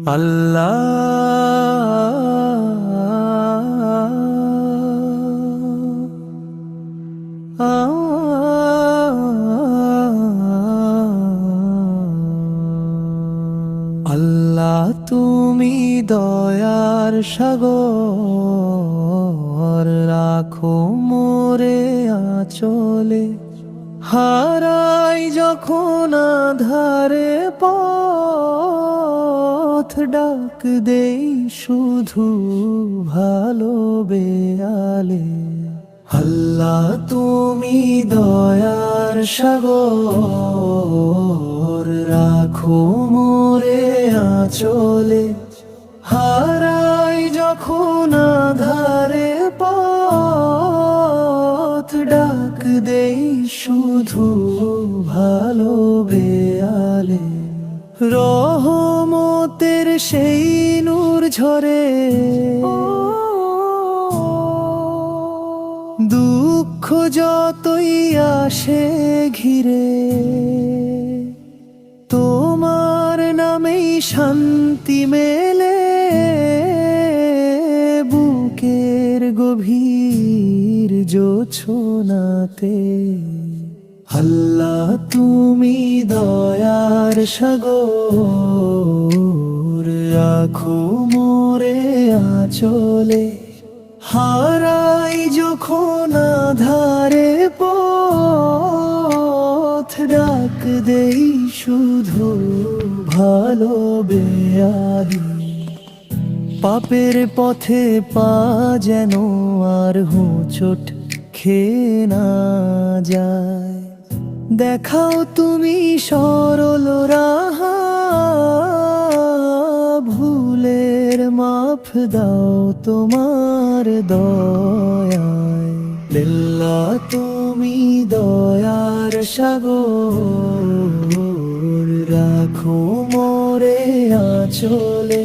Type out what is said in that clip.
আল্লাহ তুমি দয়ার সাগর, রাখো মোরে আঁচলে। হারাই যখন আঁধারে পথ, ডাক দেই শুধু ভালো বেয়ালে। আল্লাহ তুমি দয়ার সাগর, রাখো মোরে আঁচলে। হারাই যখন আঁধারে পথ, ডাক দেই শুধু ভালো বেয়ালে। রহমতের সেই নূর ঝরে, দুঃখ যতই আসে ঘিরে, তোমার নামেই শান্তি মেলে। বুকের গভীর জোছনাতে আল্লাহ তুমি দয়ার সাগর, রাখো মোরে আঁচলে। হারাই যখন আঁধারে পথ, ডাক দেই শুধু ভালো বেয়ালি। পাপের পথে পা যেন আর হোঁচট খেয়ে না যায়, দেখাও তুমি সরল রাহা। ভুলের মাফ দাও তোমার দয়ায়। লিল্লাহ তুমি দয়ার সাগর, রাখো মোরে আঁচলে।